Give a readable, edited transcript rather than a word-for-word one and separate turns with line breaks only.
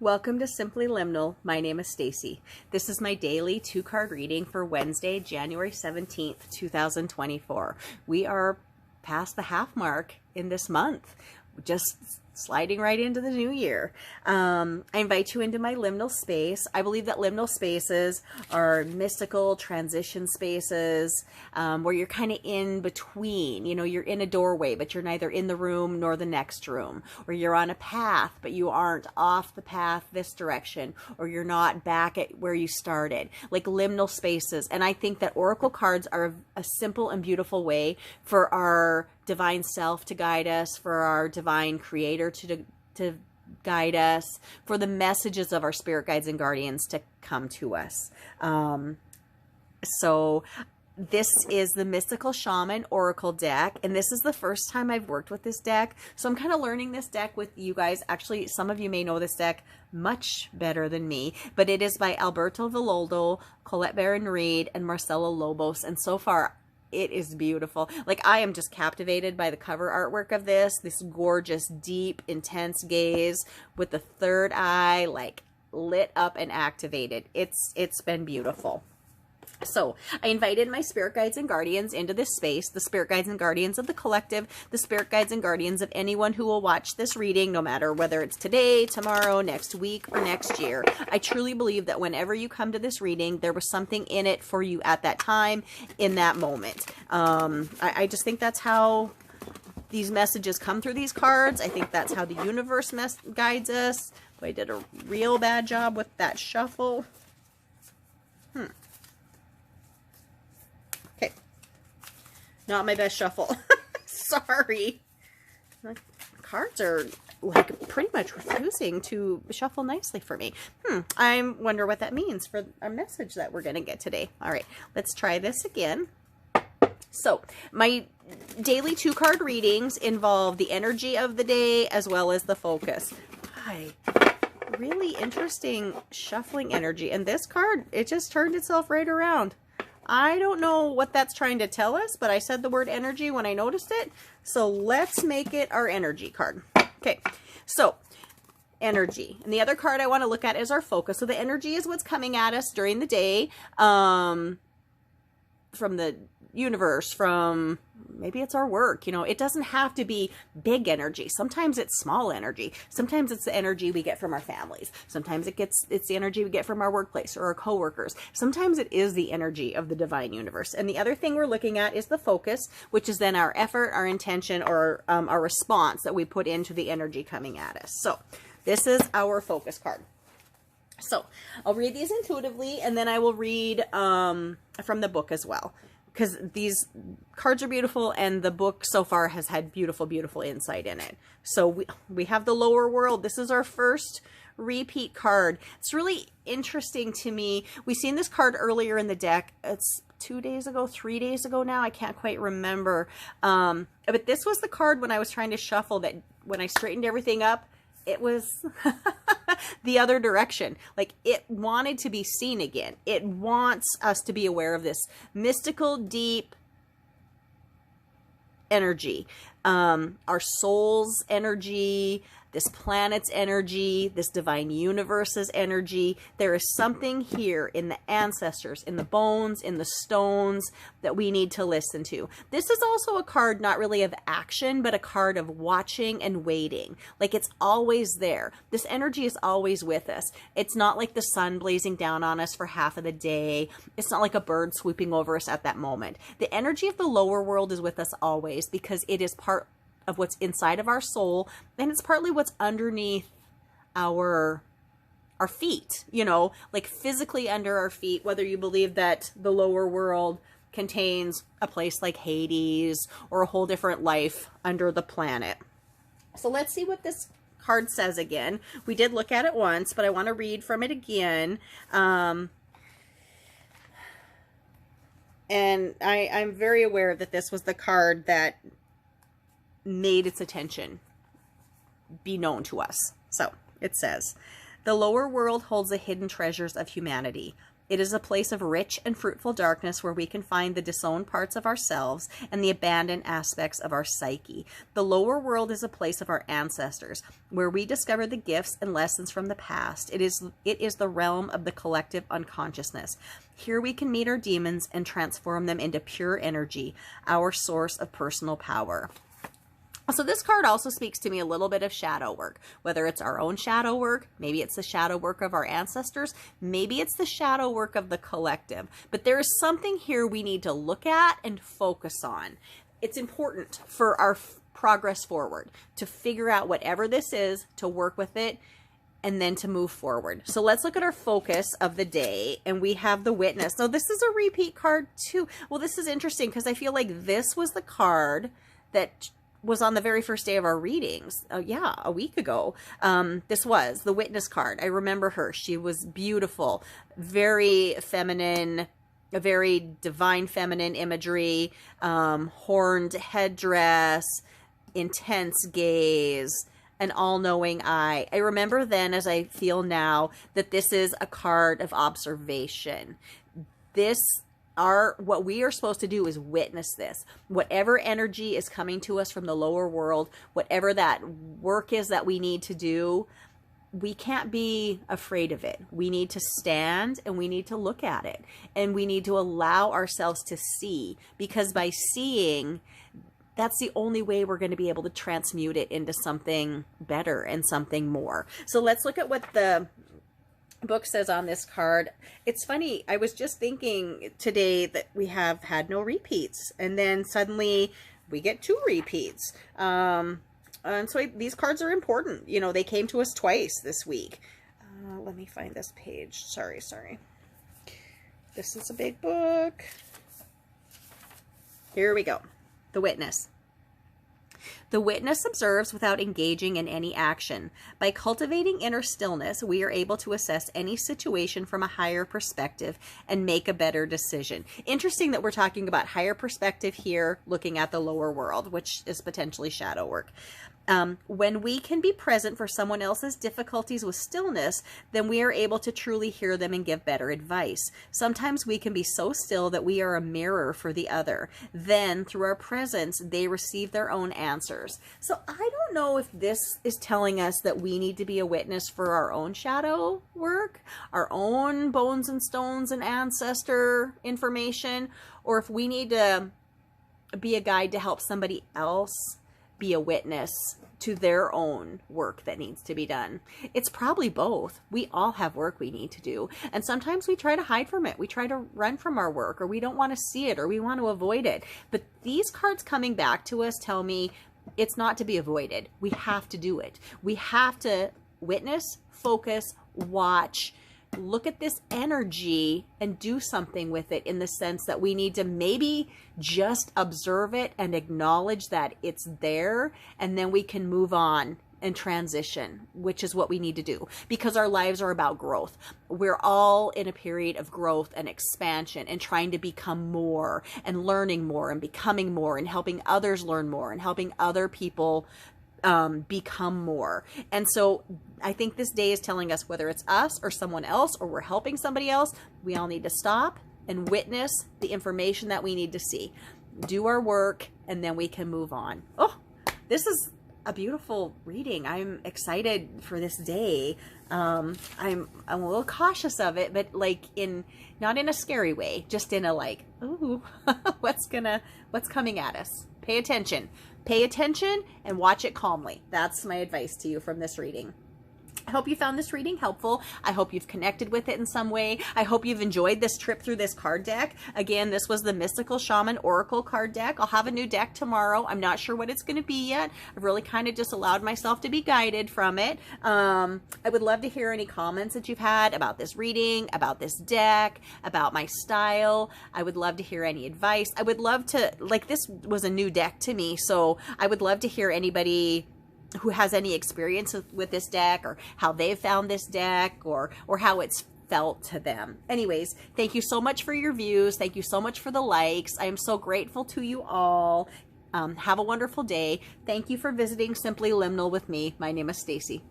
Welcome to Simply Liminal. My name is Stacy. This is my daily 2-card reading for Wednesday, January 17th, 2024. We are past the half mark in this month, just sliding right into the new year. I invite you into my liminal space. I believe that liminal spaces are mystical transition spaces where you're kind of in between. You know, you're in a doorway, but you're neither in the room nor the next room. Or you're on a path, but you aren't off the path this direction. Or you're not back at where you started. Like liminal spaces. And I think that oracle cards are a simple and beautiful way for our divine self to guide us, for our divine creator to guide us, for the messages of our spirit guides and guardians to come to us. So this is the Mystical Shaman Oracle deck, and this is the first time I've worked with this deck. So I'm kind of learning this deck with you guys. Actually, some of you may know this deck much better than me, but it is by Alberto Villoldo, Colette Baron-Reed, and Marcelo Lobos, and so far it is beautiful. Like, I am just captivated by the cover artwork of this gorgeous, deep, intense gaze with the third eye, like, lit up and activated. It's been beautiful. So I invited my spirit guides and guardians into this space, the spirit guides and guardians of the collective, the spirit guides and guardians of anyone who will watch this reading, no matter whether it's today, tomorrow, next week, or next year. I truly believe that whenever you come to this reading, there was something in it for you at that time, in that moment. I just think that's how these messages come through these cards. I think that's how the universe guides us. I did a real bad job with that shuffle. Okay. Not my best shuffle. Sorry. The cards are like pretty much refusing to shuffle nicely for me. I wonder what that means for our message that we're going to get today. All right, let's try this again. So my daily 2-card readings involve the energy of the day as well as the focus. Hi. Really interesting shuffling energy. And this card, it just turned itself right around. I don't know what that's trying to tell us, but I said the word energy when I noticed it. So let's make it our energy card. Okay, so energy. And the other card I want to look at is our focus. So the energy is what's coming at us during the day from the universe, from maybe it's our work. You know, it doesn't have to be big energy. Sometimes it's small energy. Sometimes it's the energy we get from our families. Sometimes it's the energy we get from our workplace or our coworkers. Sometimes it is the energy of the divine universe. And the other thing we're looking at is the focus, which is then our effort, our intention, or our response that we put into the energy coming at us. So this is our focus card. So I'll read these intuitively, and then I will read from the book as well, because these cards are beautiful, and the book so far has had beautiful, beautiful insight in it. So we have the lower world. This is our first repeat card. It's really interesting to me. We've seen this card earlier in the deck. It's 2 days ago, 3 days ago now. I can't quite remember. But this was the card when I was trying to shuffle that when I straightened everything up, it was the other direction. Like, it wanted to be seen again. It wants us to be aware of this mystical, deep energy. Our soul's energy, this planet's energy, this divine universe's energy. There is something here in the ancestors, in the bones, in the stones that we need to listen to. This is also a card not really of action, but a card of watching and waiting. Like, it's always there. This energy is always with us. It's not like the sun blazing down on us for half of the day. It's not like a bird swooping over us at that moment. The energy of the lower world is with us always, because it is part of what's inside of our soul, and it's partly what's underneath our feet, you know, like physically under our feet, whether you believe that the lower world contains a place like Hades or a whole different life under the planet. So let's see what this card says again. We did look at it once, but I want to read from it again. And I'm very aware that this was the card that made its attention be known to us. So it says, the lower world holds the hidden treasures of humanity. It is a place of rich and fruitful darkness where we can find the disowned parts of ourselves and the abandoned aspects of our psyche. The lower world is a place of our ancestors, where we discover the gifts and lessons from the past. It is the realm of the collective unconsciousness. Here we can meet our demons and transform them into pure energy, our source of personal power. So this card also speaks to me a little bit of shadow work, whether it's our own shadow work, maybe it's the shadow work of our ancestors, maybe it's the shadow work of the collective. But there is something here we need to look at and focus on. It's important for our progress forward to figure out whatever this is, to work with it, and then to move forward. So let's look at our focus of the day, and we have the Witness. So this is a repeat card too. Well, this is interesting because I feel like this was the card that was on the very first day of our readings. Yeah, a week ago. This was the Witness card. I remember her. She was beautiful, very feminine, a very divine feminine imagery, horned headdress, intense gaze, an all-knowing eye. I remember then, as I feel now, that this is a card of observation. What we are supposed to do is witness this. Whatever energy is coming to us from the lower world, whatever that work is that we need to do, we can't be afraid of it. We need to stand and we need to look at it. And we need to allow ourselves to see, because by seeing, that's the only way we're going to be able to transmute it into something better and something more. So let's look at what the book says on this card. It's funny, I was just thinking today that we have had no repeats, and then suddenly we get 2 repeats. And so these cards are important. You know, they came to us twice this week. Let me find this page. Sorry. This is a big book. Here we go. The Witness. The Witness observes without engaging in any action. By cultivating inner stillness, we are able to assess any situation from a higher perspective and make a better decision. Interesting that we're talking about higher perspective here, looking at the lower world, which is potentially shadow work. When we can be present for someone else's difficulties with stillness, then we are able to truly hear them and give better advice. Sometimes we can be so still that we are a mirror for the other. Then, through our presence, they receive their own answers. So I don't know if this is telling us that we need to be a witness for our own shadow work, our own bones and stones and ancestor information, or if we need to be a guide to help somebody else be a witness to their own work that needs to be done. It's probably both. We all have work we need to do. And sometimes we try to hide from it. We try to run from our work, or we don't want to see it, or we want to avoid it. But these cards coming back to us tell me it's not to be avoided. We have to do it. We have to witness, focus, watch, look at this energy and do something with it, in the sense that we need to maybe just observe it and acknowledge that it's there, and then we can move on and transition, which is what we need to do, because our lives are about growth. We're all in a period of growth and expansion and trying to become more and learning more and becoming more and helping others learn more and helping other people become more. And so I think this day is telling us, whether it's us or someone else, or we're helping somebody else, we all need to stop and witness the information that we need to see, do our work, and then we can move on. Oh, this is a beautiful reading. I'm excited for this day. I'm a little cautious of it, but like not in a scary way, just in a like, ooh, what's coming at us? Pay attention. Pay attention and watch it calmly. That's my advice to you from this reading. I hope you found this reading helpful. I hope you've connected with it in some way. I hope you've enjoyed this trip through this card deck. Again, this was the Mystical Shaman Oracle card deck. I'll have a new deck tomorrow. I'm not sure what it's going to be yet. I've really kind of just allowed myself to be guided from it. I would love to hear any comments that you've had about this reading, about this deck, about my style. I would love to hear any advice. I would love to, like, this was a new deck to me, so I would love to hear anybody who has any experience with this deck, or how they've found this deck, or how it's felt to them. Anyways, thank you so much for your views. Thank you so much for the likes. I am so grateful to you all. Have a wonderful day. Thank you for visiting Simply Liminal with me. My name is Stacy.